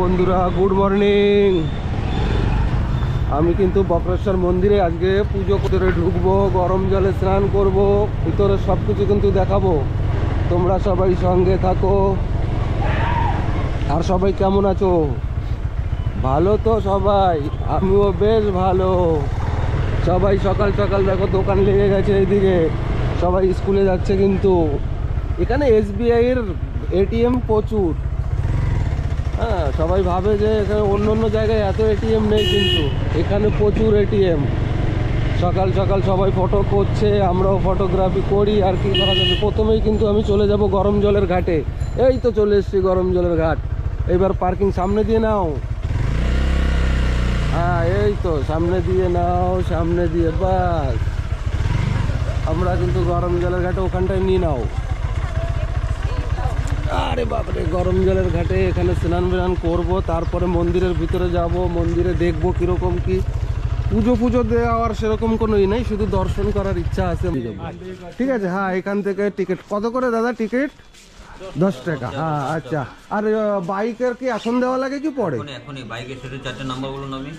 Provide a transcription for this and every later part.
বন্ধুরা, good morning. আমি কিন্তু বক্রেশ্বর মন্দিরে আজকে পুজো করে ঢুকবো, গরম জলে স্নান করব, ভিতরে সব কিছু কিন্তু দেখাবো। তোমরা সবাই সঙ্গে থাকো। আর সবাই কেমন আছো? ভালো তো সবাই? আমিও বেশ ভালো। সবাই সকাল সকাল দেখো দোকান লেগে গেছে এইদিকে, সবাই স্কুলে যাচ্ছে। কিন্তু এখানে SBI এর ATM প্রচুর। হ্যাঁ, সবাই ভাবে যে এখানে অন্য অন্য জায়গায় এত ATM নেই, কিন্তু এখানে প্রচুর ATM। সকাল সকাল সবাই ফটো করছে, আমরাও ফটোগ্রাফি করি। আর কি করা যাবে, প্রথমেই কিন্তু আমি চলে যাব গরম জলের ঘাটে। এই তো চলে এসেছি গরম জলের ঘাট। এবার পার্কিং সামনে দিয়ে নাও। হ্যাঁ, এই তো সামনে দিয়ে নাও, সামনে দিয়ে, বাস। আমরা কিন্তু গরম জলের ঘাটে ওখানটায় নিয়ে নাও। আরে বাপরে, গরম জলের ঘাটে এখানে স্নান বিনান করবো, তারপরে মন্দিরের ভিতরে যাব। মন্দিরে দেখবো কিরকম কি পুজো দেওয়ার সেরকম কোনো ই নেই, শুধু দর্শন করার ইচ্ছা আছে। ঠিক আছে, হ্যাঁ। এখান থেকে টিকিট কত করে দাদা? টিকিট 10 টাকা। হ্যাঁ, আচ্ছা। আর বাইকের কি এখন দেওয়া লাগে কি পরে? বাইকের শুধু 4টে নাম্বার বলুন। আমি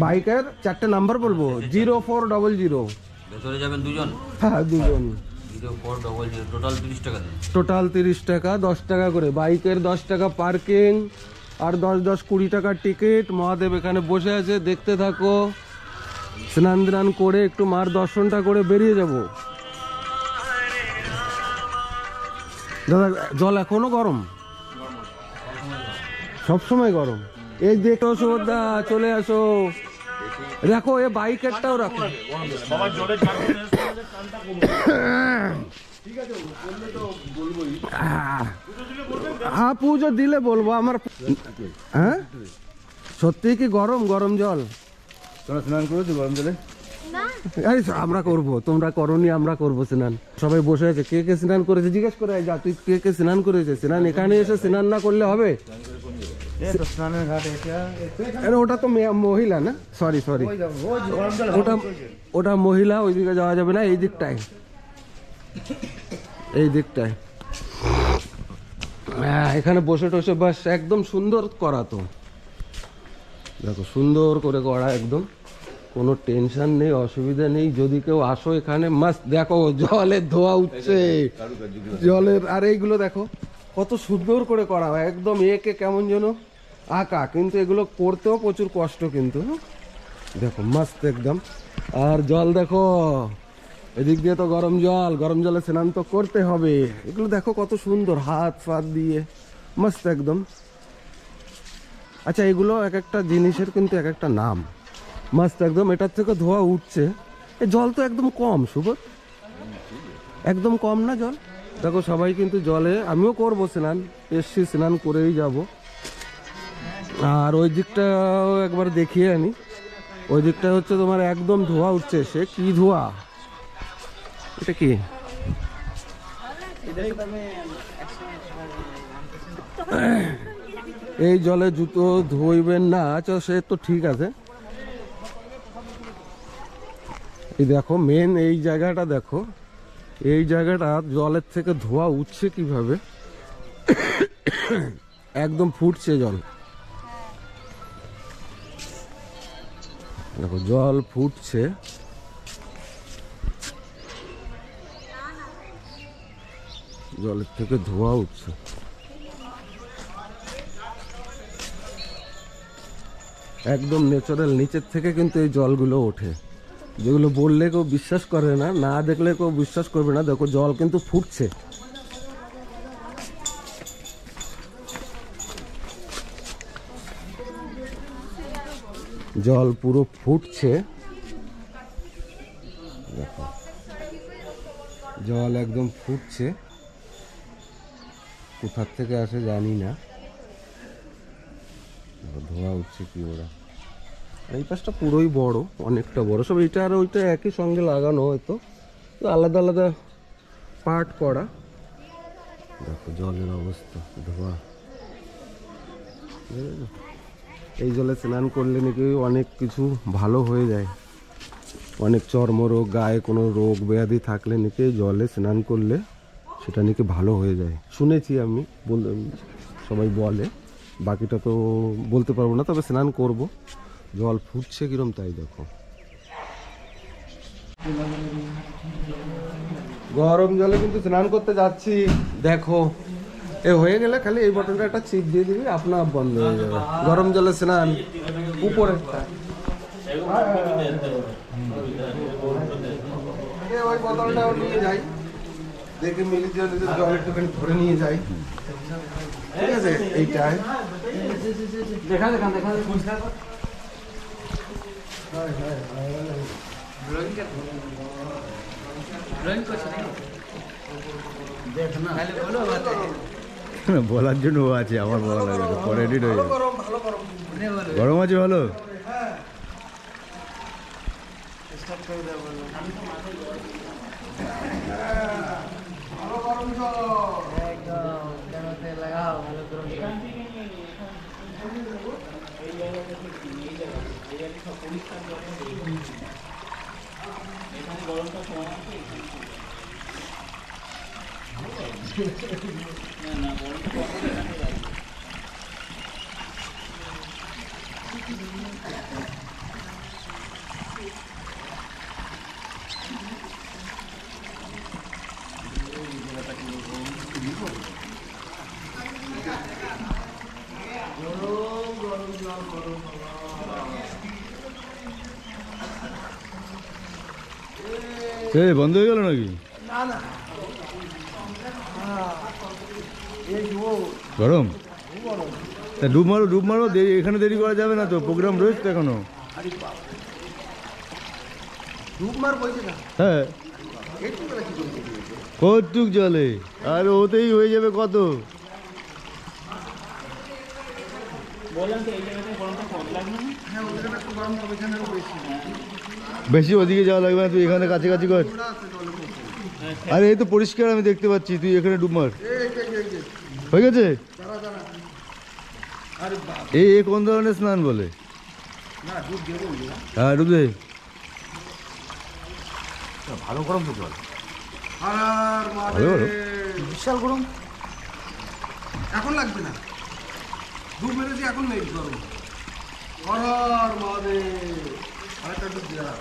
বাইকের 4টে নাম্বার বলবো। 0400। ভেতরে যাবেন দুজন? হ্যাঁ, দুজন। 0400, টোটাল 30 টাকা দেন। টোটাল 30 টাকা, 10 টাকা করে বাইকের, 10 টাকা পার্কিং, আর 10-20 টাকার টিকিট। মহাদেব এখানে বসে আছে, দেখতে থাকো। স্নান দান করে একটু মার দর্শনটা করে বেরিয়ে যাব। দাদা, জল এখনো গরম? সবসময় গরম। এই দেখো সুভদ্রা, চলে আসো। দেখো, এ বাইকেরটাও রাখো। হ্যাঁ, পুজো দিলে বলবো আমার। হ্যাঁ, সত্যি কি গরম? গরম জল তোমরা স্নান করেছো গরম জলে? আরে আমরা করবো, তোমরা করনি, আমরা করবো স্নান। সবাই বসে আছে, কে কে স্নান করেছে জিজ্ঞেস করে যা। তুই কে কে স্নান করেছে? স্নান এখানে এসে স্নান না করলে হবে? স্নানের ঘাট ওটা তো মহিলা না, সরি। ওটা মহিলা, ওইদিকে যাওয়া যাবে না। এই দিকটায়, এই দিকটায়। হ্যাঁ, এখানে বসে টসে বাস একদম সুন্দর করা। তো দেখো, সুন্দর করে করা, একদম কোনো টেনশন নেই, অসুবিধা নেই। যদি কেউ আসো এখানে, মাস্ট। দেখো জলের ধোয়া উঠছে, জলের। আর এইগুলো দেখো কত সুন্দর করে করা হয়, একদম একে কেমন যেন আঁকা। কিন্তু এগুলো করতেও প্রচুর কষ্ট, কিন্তু দেখো মাস্ত একদম। আর জল দেখো, এদিক দিয়ে তো গরম জল, গরম জলে স্নান তো করতে হবে। এগুলো দেখো কত সুন্দর, হাত ফাত দিয়ে মস্ত একদম। আচ্ছা, এগুলো এক একটা জিনিসের কিন্তু এক একটা নাম। মস্ত একদম। এটার থেকে ধোয়া উঠছে। এই জল তো একদম কম, সুবোধ, একদম কম না জল? দেখো সবাই কিন্তু জলে, আমিও করবো স্নান, এসছি স্নান করেই যাব। আর ওই দিকটাও একবার দেখিয়ে আনি। ওই দিকটা হচ্ছে তোমার একদম ধোয়া উঠছে। সে কি ধোয়া! এটা কি? এই জলে জুতো ধুইবেন না। আচ্ছা, সে তো ঠিক আছে। এই দেখো মেন এই জায়গাটা দেখো, এই জায়গাটা জলের থেকে ধোয়া উঠছে কিভাবে, একদম ফুটছে জল। দেখো জল ফুটছে, জলের থেকে ধোয়া উঠছে। একদম ন্যাচারাল নিচের থেকে কিন্তু এই জলগুলো ওঠে, যেগুলো বললে কেউ বিশ্বাস করে না, না দেখলে কেউ বিশ্বাস করবে না। দেখো জল কিন্তু ফুটছে। জল পুরো ফুটছে, দেখো জল একদম ফুটছে। কোথার থেকে আসে জানি না, ধোয়া উঠছে কি ওরা। এই পাশটা পুরোই বড়, অনেকটা বড়। সব এটা আর ওইটা একই সঙ্গে লাগানো, হয়তো আলাদা আলাদা পার্ট করা। দেখো জলের অবস্থা, ধোয়া। এই জলে স্নান করলে নাকি অনেক কিছু ভালো হয়ে যায়। অনেক চর্মরোগ, গায়ে কোনো রোগ ব্যাধি থাকলে নাকি জলে স্নান করলে সেটা নাকি ভালো হয়ে যায়, শুনেছি আমি, সবাই বলে। বাকিটা তো বলতে পারবো না, তবে স্নান করব। জল ফুটছে কিরম তাই দেখো। গরম জলে কিন্তু স্নান করতে যাচ্ছি। দেখো এ হয়ে গেলে খালি এই বটনটা একটা চিপ দিয়ে দিবি, আপনার বন্ধ হয়ে যাবে। গরম জলে স্নান উপরে ওই বোতলটাও নিয়ে যাই, দেখে মিলি জলের জল একটুখানি ধরে নিয়ে যাই, ঠিক আছে? এইটাই দেখা দেখা দেখা বলার জন্য ও আছে, আমার বলা লাগবে না, পরে এডিট হয়ে যাবে। গরম আছে ভালো। বন্ধ হয়ে গেল নাকি? গরম তা ডুব মারো, ডুব মারো, এখানে দেরি করা যাবে না তো, প্রোগ্রাম রয়েছে তো এখনো। হ্যাঁ কতটুক জলে, আর ওতেই হয়ে যাবে কত। বেশি ওদিকে যাওয়া লাগবে না, তুই এখানে কাছাকাছি কর। আরে এই তো পরিষ্কার আমি দেখতে পাচ্ছি, তুই এখানে ডুব মার। হয়ে গেছে? এই কোন ধরনের স্নান বলে? হ্যাঁ ডুব দে। ভালো গরম তো জল, বিশাল গরম। এখন লাগবে না, ডুব মেরেছি, এখন নেই গরম। আরেকটা ডুব দেওয়া।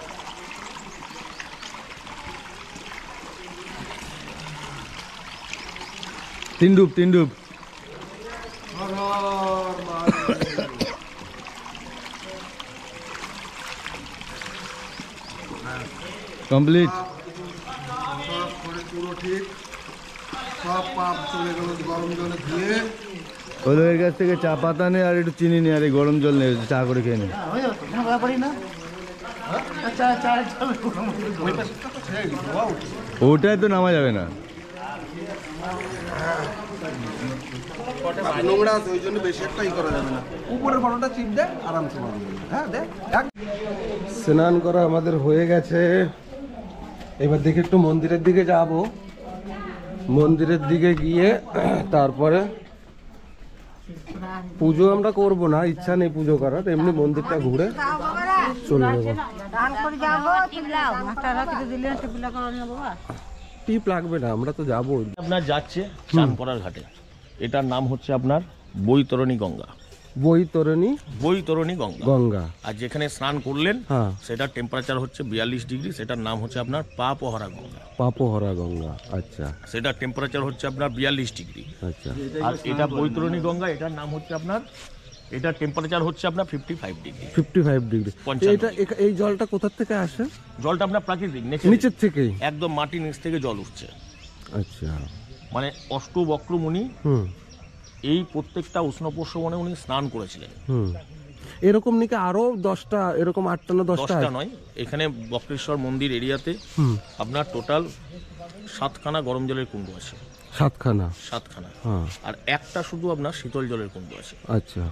তিন ডুব, তিন ডুব। কমপ্লিট। পুরো ঠিক, সব পাপ চলে গেল গরম জলে ধুয়ে। ওদের কাছ থেকে চা পাতা নে আর একটু চিনি নে, আর এই গরম জল নে, চা করে খেয়ে নে। ওটাই তো নামা যাবে না, নোংরা আছে, ওই জন্য বেশি একটাই করা যাবে না। উপরের ফটোটা চিপ দে, আরামসে মারবে। হ্যাঁ দে। স্নান করা আমাদের হয়ে গেছে, এবার দেখে একটু মন্দিরের দিকে যাব। মন্দিরের দিকে গিয়ে তারপরে পুজো আমরা করব না, ইচ্ছা নেই পুজো করার, এমনি মন্দিরটা ঘুরে চলে যাবো। টিপ লাগবে না, আমরা তো যাবো। আপনার যাচ্ছে চান করার ঘাটে, এটার নাম হচ্ছে আপনার বৈতরণী গঙ্গা। বৈতরণী, বৈতরণী গঙ্গা গঙ্গা। আর যেখানে স্নান করলেন হ্যাঁ, সেটার টেম্পারেচার হচ্ছে 42 ডিগ্রি, সেটার নাম হচ্ছে আপনার পাপহরা গঙ্গা। পাপহরা গঙ্গা, আচ্ছা সেটার টেম্পারেচার হচ্ছে আপনার 42 ডিগ্রি। আচ্ছা। আর এটা বৈতরণী গঙ্গা, এটার নাম হচ্ছে আপনার, এটার টেম্পারেচার হচ্ছে আপনার 55 ডিগ্রি। 55 ডিগ্রি। 55 এটা এই জলটা কোথা থেকে আসে? জলটা আপনার প্রাকৃতিক, নিচের থেকেই, একদম মাটির নিচ থেকে জল উঠছে। আচ্ছা, মানে অষ্টবক্রমুনি হুম এই প্রত্যেকটা উষ্ণপ্রস্র বনে উনি স্নান করেছিলেন। হুম। এরকম নাকি আরো 10টা, এরকম 8টা না 10টা? নয়, এখানে বক্রেশ্বর মন্দির এরিয়াতে আপনার টোটাল 7খানা গরম জলের কুণ্ড আছে। 7খানা? 7খানা। হ্যাঁ। আর একটা শুধু আপনার শীতল জলের কুণ্ড আছে। আচ্ছা।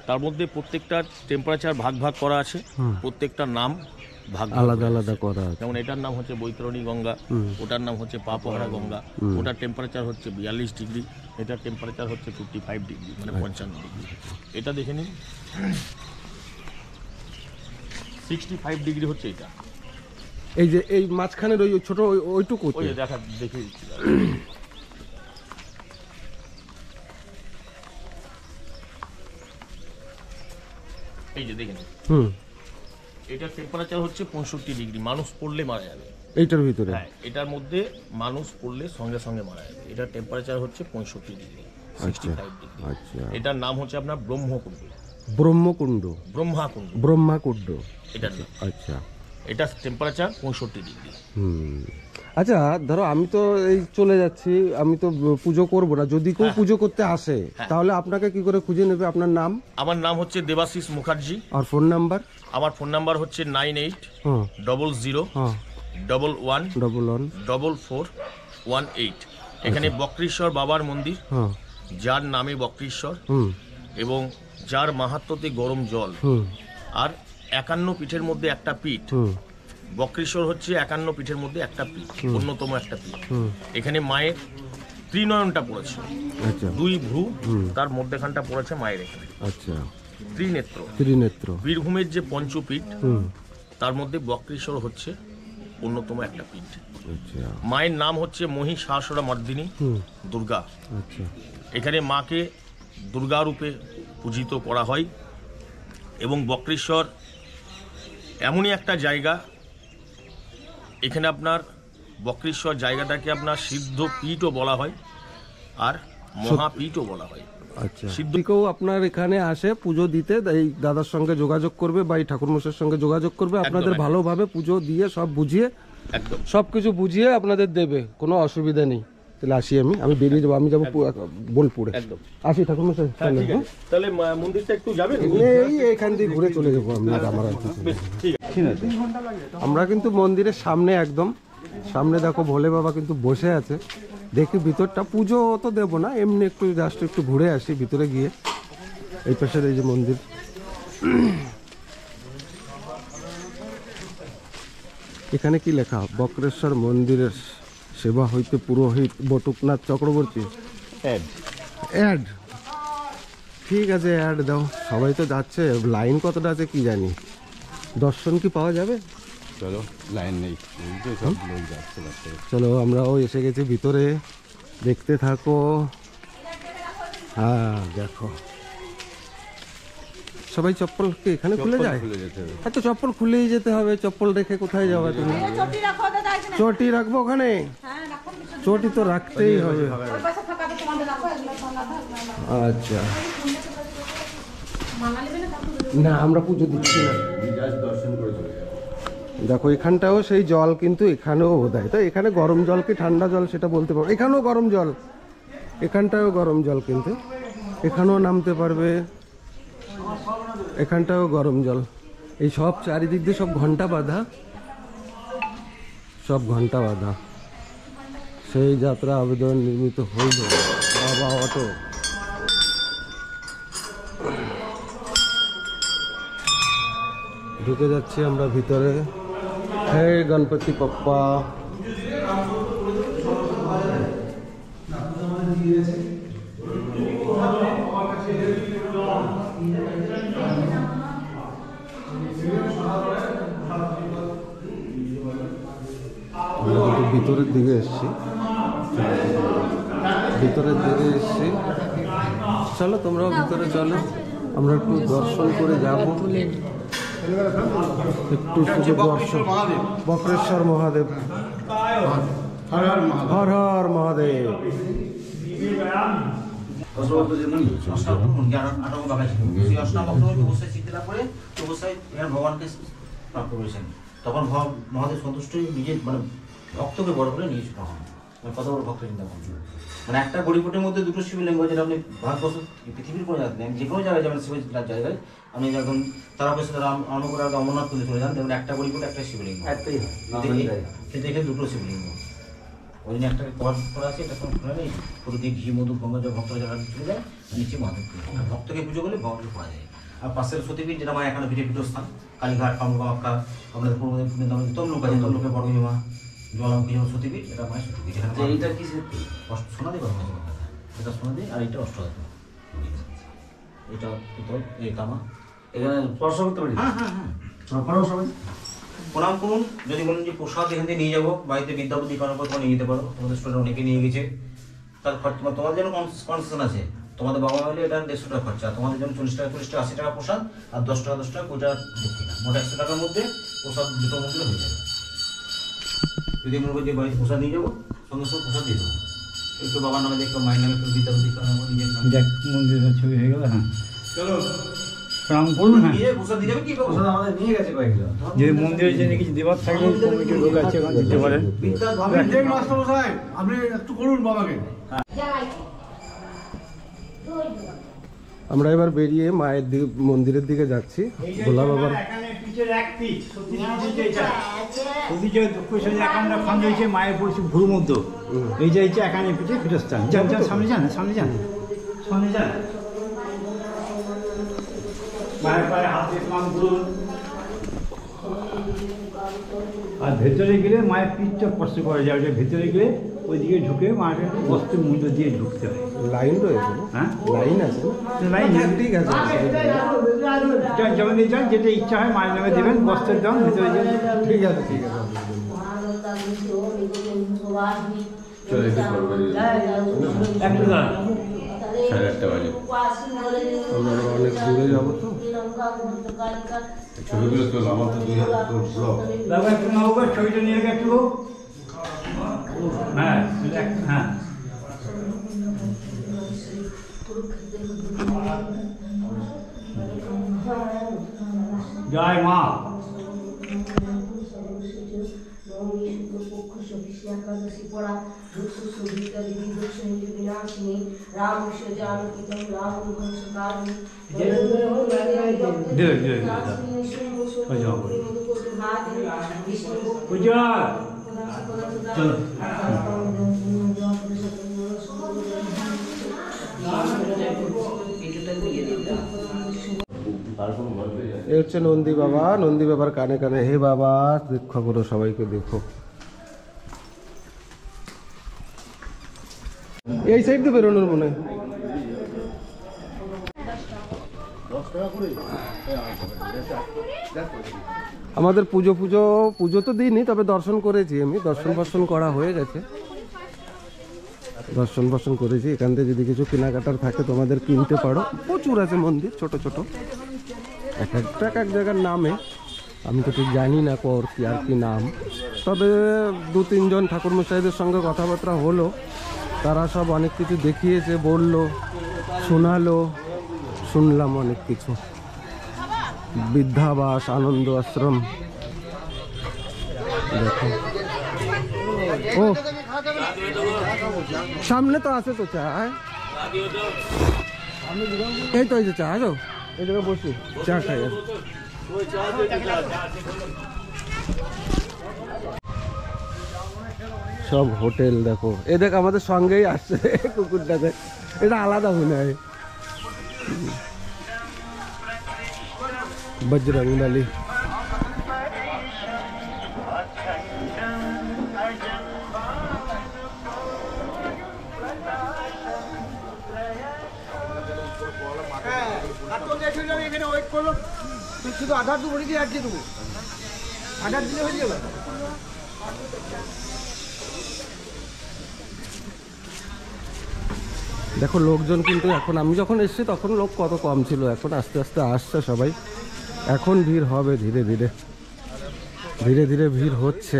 তার মধ্যে প্রত্যেকটা টেম্পারেচার ভাগ ভাগ করা আছে, প্রত্যেকটা নাম ভাগ আলাদা আলাদা করা আছে। যেমন এটার নাম হচ্ছে বৈতরণী গঙ্গা, ওটার নাম হচ্ছে পাপহরা গঙ্গা, ওটার টেম্পারেচার হচ্ছে 42 ডিগ্রি, এটার টেম্পারেচার হচ্ছে 55 ডিগ্রি, মানে 55 ডিগ্রি। এটা দেখে নিন, 65 ডিগ্রি হচ্ছে এটা। এই যে এই মাঝখানের ওই ছোট ওইটুকু, ওই যে দেখা দেখে দিচ্ছি। এই যে দেখেন, হুম, এটার টেম্পারেচার হচ্ছে 65 ডিগ্রি, মানুষ পড়লে মারা যাবে। এইটার ভিতরে? হ্যাঁ, এটার মধ্যে মানুষ পড়লে সঙ্গে সঙ্গে মারা যাবে। এটার টেম্পারেচার হচ্ছে 65 ডিগ্রি, 65 ডিগ্রি। আচ্ছা, এটার নাম হচ্ছে আপনার ব্রহ্মকুণ্ড, ব্রহ্মকুণ্ড, ব্রহ্মাকুণ্ড, ব্রহ্মাকুণ্ড। এটার নাম। আচ্ছা, এটার টেম্পারেচার 65 ডিগ্রি। হুম। আচ্ছা, ধরো আমি তো এই চলে যাচ্ছি, আমি তো পুজো করব না, যদি কেউ পুজো করতে আসে তাহলে আপনাকে কি করে খুঁজে নেবে? আপনার নাম? আমার নাম হচ্ছে দেবাশিস মুখার্জি। আর ফোন নাম্বার? আমার ফোন নাম্বার হচ্ছে 98 হ্যাঁ 00 হ্যাঁ 11 11 4418। এখানে বক্রেশ্বর বাবার মন্দির, হ্যাঁ যার নামে বক্রেশ্বর, হুম এবং যার মাহাত্ম্যতে গরম জল। হুম আর 51 পীঠের মধ্যে একটা পীঠ, হুম বক্রেশ্বর হচ্ছে 51 পীঠের মধ্যে একটা পীঠ, অন্যতম একটা পীঠ। হুম। এখানে মায়ের ত্রিনয়নটা পড়েছে, আচ্ছা 2 ভ্রু, তার মধ্যেখানটা পড়েছে মায়ের এখানে আচ্ছা, ত্রিনেত্র। ত্রিনেত্র। বীরভূমের যে পঞ্চপীঠ, হুম তার মধ্যে বক্রেশ্বর হচ্ছে অন্যতম একটা পীঠ। আচ্ছা মায়ের নাম হচ্ছে মহিষাসুরা মর্দিনী হুম দুর্গা। আচ্ছা এখানে মাকে দুর্গা রূপে পূজিত করা হয়। এবং বক্রেশ্বর এমনই একটা জায়গা, এখানে আপনার বক্রেশ্বর জায়গাটাকে আপনার সিদ্ধ পীঠও বলা হয় আর মহাপীঠও বলা হয়। আচ্ছা, কেউ আপনার এখানে আসে পুজো দিতে, এই দাদার সঙ্গে যোগাযোগ করবে বা এই ঠাকুরমশাইয়ের সঙ্গে যোগাযোগ করবে, আপনাদের একদম। ভালোভাবে পুজো দিয়ে সব বুঝিয়ে, একদম সবকিছু বুঝিয়ে আপনাদের দেবে, কোনো অসুবিধা নেই। তাহলে আসি, আমি বেরিয়ে যাবো, আমি যাবো বোলপুরে। একদম। আসি ঠাকুরমশাই, হ্যাঁ, ঠিক আছে। তাহলে মন্দিরটা একটু যাবেন? এই এখান দিয়ে ঘুরে চলে যাবো আমি, আমার আর কিছু নেই। ঠিক আছে। আমরা কিন্তু মন্দিরের সামনে, একদম সামনে দেখো ভোলে বাবা কিন্তু বসে আছে। দেখি ভিতরটা, পুজো তো দেবো না, এমনি একটু জাস্ট একটু ঘুরে আসি ভিতরে গিয়ে। এই পাশের এই যে মন্দির, এখানে কি লেখা? বক্রেশ্বর মন্দিরের সেবা হইতে পুরোহিত বটুকনাথ চক্রবর্তী। অ্যাড, ঠিক আছে, অ্যাড দাও। সবাই তো যাচ্ছে, লাইন কতটা আছে কি জানি, দর্শন কি পাওয়া যাবে? চলো, লাইন নেই, সব লোক যাচ্ছে বাচ্চা। চলো, আমরাও এসে গেছি ভিতরে, দেখতে থাকো। হ্যাঁ দেখো, সবাই চপ্পল কি এখানে খুলে যায়? খুলে যেতে হবে। হ্যাঁ, তো চপ্পল খুলেই যেতে হবে, চপ্পল রেখে কোথায় যাবে তুমি? চটি রাখবো ওখানে, চটি তো রাখতেই হবে। আচ্ছা, না আমরা পুজো দিচ্ছি না, দর্শন করে চলে যাবে। দেখো এখানটাও সেই জল, কিন্তু এখানেও দেয়। তো এখানে গরম জল কি ঠান্ডা জল সেটা বলতে পারবো। এখানেও গরম জল, এখানটাও গরম জল, কিন্তু এখানেও নামতে পারবে, এখানটাও গরম জল। এই সব চারিদিক দিয়ে সব ঘন্টা বাঁধা, সব ঘন্টা বাঁধা। সেই যাত্রা আবেদন নির্মিত হইল বাবা অটো। ঢুকে যাচ্ছি আমরা ভিতরে। হে গণপতি বাপ্পা। আমরা একটু ভিতরের দিকে এসছি, ভিতরের দিকে এসছি। চলো তোমরাও ভিতরে চলো, আমরা একটু দর্শন করে যাব। একটু শুধু দর্শন। বক্রেশ্বর মহাদেব, হর হর মহাদেব। ভগবানকে প্রাপ্ত করেছেন, তখন মহাদেব সন্তুষ্ট নিজের মানে ভক্তকে বড় করে নিয়েছে। তখন মানে কত বড় ভক্ত চিন্তা করছেন, মানে একটা গরিবটের মধ্যে দুটো শিবলিঙ্গ, যেটা আপনি ভারতবর্ষ পৃথিবীর কোনো জায়গায় নেন, যে কোনো জায়গায় যাবেন শিবের জায়গায়, আপনি যখন তারা পেছে তারা অনুগ্রহ অমরনাথ পুজো চলে যান, দেখবেন একটা গরিবট একটা শিবলিঙ্গ, কিন্তু এখানে দুটো শিবলিঙ্গ। ওই জন্য একটা কভার করা আছে, এটা কোনো খোলা নেই, পুরো দিয়ে ঘি মধু গঙ্গা জল ভক্তরা যারা চলে যায়, নিচে মহাদেব পুজো। ভক্তকে পুজো করলে ভগবানকে পাওয়া যায়। আর পাশের সতীপীঠ, যেটা আমার এখানে পীঠস্থান, কালীঘাট, কামরূপা, আপনাদের পূর্ব তমলুক আছে, তমলুকের বড়মিমা জলামুখী সতীপীঠ, এটা মায়ের সতীপীঠ। এইটা কি সোনা দিয়ে করা হয়েছে, এটা সোনা দিয়ে, আর এটা অষ্টধাতু, এটা পিতল, এই তামা। এখানে স্পর্শ করতে পারি? হ্যাঁ হ্যাঁ হ্যাঁ, প্রণাম করুন। যদি বলেন যে প্রসাদ এখান থেকে নিয়ে যাবো, বাড়িতে বিদ্যাপতি করার পর তোমরা নিয়ে যেতে পারো, তোমাদের স্টুডেন্ট অনেকে নিয়ে গেছে, তার তোমাদের যেন কনসেশন আছে। তোমাদের বাবা হলে এটা 150 টাকা খরচা, আর তোমাদের জন্য 40 টাকা 80 টাকা প্রসাদ, আর 10 টাকা 20 টাকা 20 টাকা দক্ষিণা, মোট 100 টাকার মধ্যে প্রসাদ দুটো মন্দিরে হয়ে যাবে। যদি মনে করি যে বাড়িতে প্রসাদ নিয়ে যাবো, সঙ্গে সঙ্গে প্রসাদ দিয়ে দেবো, একটু বাবার নামে দেখো, মায়ের নামে একটু দিতে হবে, নিজের নামে দেখ মন্দিরের ছবি হয়ে গেল। হ্যাঁ চলো প্রণাম করুন। হ্যাঁ দিয়ে প্রসাদ দিয়ে যাবে কি পাবো? প্রসাদ আমাদের নিয়ে গেছে কয়েকজন, যদি মন্দিরে জন্য কিছু দেবার থাকলে কমিটির লোক আছে ওখানে দিতে পারেন। আপনি একটু করুন বাবাকে। আমরা এবার বেরিয়ে মায়ের দিকে মন্দিরের দিকে যাচ্ছি। ভোলা বাবার মায়ের পড়ছে ভুরু মধ্য, এই যে এখানে পিঠে ফিরস্থান। যান যান সামনে যান, সামনে যান, সামনে যান। মায়ের পায়ে হাত দিয়ে স্নান করুন, আর ভেতরে গেলে মায়ের পিঠটা স্পর্শ করা যায়। ওটা ভেতরে গেলে ওইদিকে ঢুকে মায়ের বস্ত্রের মধ্যে দিয়ে ঢুকতে হয়। লাইন রয়েছে না? হ্যাঁ লাইন আছে না? লাইন ঠিক আছে, যখন দিয়ে যান, যেটা ইচ্ছা হয় মায়ের নামে দেবেন, বস্ত্রের দাম ভেতরে যান। ঠিক আছে, ঠিক আছে। চলো একটু করবে একটু দাঁড়ান। 8:30 বাজে। আমরা অনেক দূরে যাবো তো। ছবিগুলো তোল, আমার তো 2 হাত তোর ব্লগ। বাবা একটু নৌকার ছবিটা নিয়ে গেছে একটু। হ্যাঁ হ্যাঁ জয় মা। চলো এ হচ্ছে নন্দী বাবা। নন্দী বাবার কানে কানে হে বাবা দীক্ষা করো, সবাইকে দেখো। এই সাইড দিয়ে বেরোনোর মনে হয়। আমাদের পুজো তো দিইনি, তবে দর্শন করেছি। আমি দর্শন করা হয়ে গেছে, দর্শন করেছি। এখান থেকে যদি কিছু কেনাকাটার থাকে তোমাদের কিনতে পারো। প্রচুর আছে মন্দির, ছোট ছোট, এক একটা এক জায়গার নামে আমি তো ঠিক জানি না কর কি আর কি নাম। তবে 2-3 জন ঠাকুরমশাইদের সঙ্গে কথাবার্তা হলো, তারা সব অনেক কিছু দেখিয়েছে, বললো, শোনালো, শুনলাম অনেক কিছু। বৃদ্ধাবাস, আনন্দ আশ্রম, দেখো। ও সামনে তো আছে তো চা, এই তো এই যে চা, আসো এই জায়গায় বসি, চা খাই। সব হোটেল দেখো। এ দেখ আমাদের সঙ্গেই আসছে কুকুরটা, দেখ এটা আলাদা মনে হয়। বজরংবলী। শুধু আধার তো বলি দিয়ে আটকে দেবো, আধার দিলে হয়ে যাবে। দেখো লোকজন কিন্তু এখন, আমি যখন এসেছি তখন লোক কত কম ছিল, এখন আস্তে আস্তে আসছে সবাই। এখন ভিড় হবে ধীরে ধীরে, ধীরে ধীরে ভিড় হচ্ছে।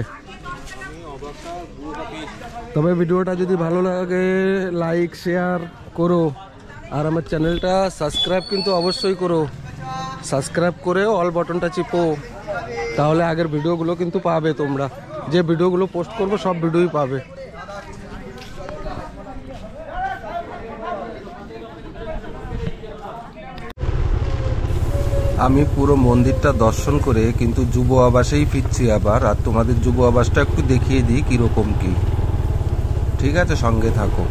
তবে ভিডিওটা যদি ভালো লাগে লাইক শেয়ার করো, আর আমার চ্যানেলটা সাবস্ক্রাইব কিন্তু অবশ্যই করো। সাবস্ক্রাইব করে অল বাটনটা চিপো, তাহলে আগের ভিডিওগুলো কিন্তু পাবে। তোমরা যে ভিডিওগুলো পোস্ট করবো সব ভিডিওই পাবে। আমি পুরো মন্দিরটা দর্শন করে কিন্তু যুব আবাসেই ফিরছি আবার। আর তোমাদের যুব আবাসটা একটু দেখিয়ে দিই কীরকম কি, ঠিক আছে? সঙ্গে থাকো।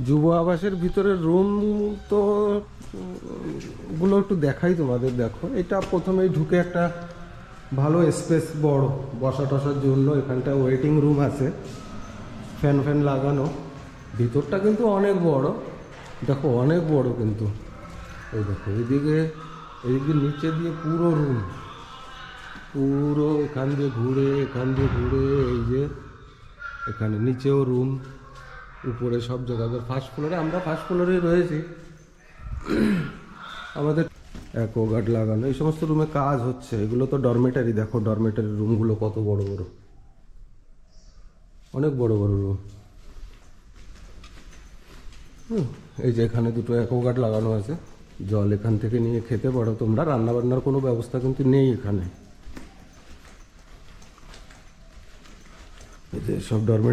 যুব আবাসের ভিতরের রুম তো গুলো একটু দেখাই তোমাদের। দেখো এটা প্রথমেই ঢুকে একটা ভালো স্পেস, বড় বসা টসার জন্য। এখানটা ওয়েটিং রুম আছে, ফ্যান লাগানো। ভিতরটা কিন্তু অনেক বড়, দেখো অনেক বড় কিন্তু। এই দেখো এইদিকে নিচে দিয়ে পুরো রুম, পুরো এখান দিয়ে ঘুরে এই যে এখানে নিচেও রুম, উপরে সব জায়গায়। ফার্স্ট ফ্লোরে, আমরা ফার্স্ট ফ্লোরেই রয়েছি। আমাদের অ্যাকোয়াগার্ড লাগানো, এই সমস্ত রুমে কাজ হচ্ছে। এগুলো তো ডরমেটারি, দেখো ডরমেটারি রুমগুলো কত বড় বড়, অনেক বড় বড় রুম। এই যে এখানে দুটো অ্যাকোয়াগার্ড লাগানো আছে, জল এখান থেকে নিয়ে খেতে পারো তোমরা। রান্নাবান্নার কোনো ব্যবস্থা কিন্তু নেই এখানে। এই যে সব ডরমেট,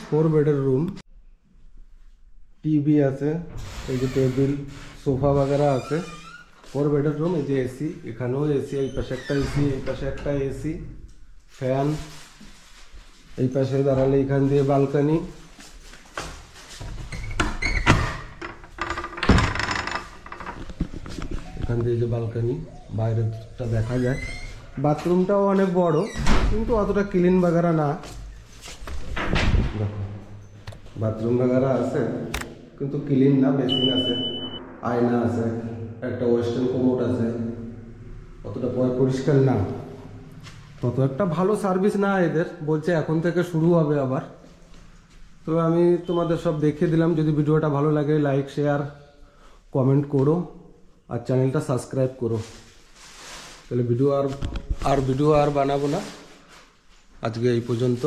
फोर बेडर रूम, टीवी আছে, এই যে টেবিল সোফা वगैरह আছে। 4 বেডের রুম। এই যে এসি, এখানেও এসি, এই পাশে একটা এসি, এই পাশে একটা এসি, ফ্যান। এই পাশে দাঁড়ালে এখান দিয়ে বালকনি। এখান দিয়ে যে বালকনি, বাইরেটা দেখা যায়। বাথরুমটাও অনেক বড়, কিন্তু অতটা ক্লিন वगैरह না। বাথরুম वगैरह আছে কিন্তু ক্লিন না। বেসিন আছে, আয়না আছে, একটা ওয়েস্টার্ন কোমোড আছে, অতটা পরিষ্কার না। তত একটা ভালো সার্ভিস না এদের। বলছে এখন থেকে শুরু হবে আবার। তো আমি তোমাদের সব দেখিয়ে দিলাম। যদি ভিডিওটা ভালো লাগে লাইক শেয়ার কমেন্ট করো আর চ্যানেলটা সাবস্ক্রাইব করো। তাহলে ভিডিও আর বানাবো না, আজকে এই পর্যন্ত।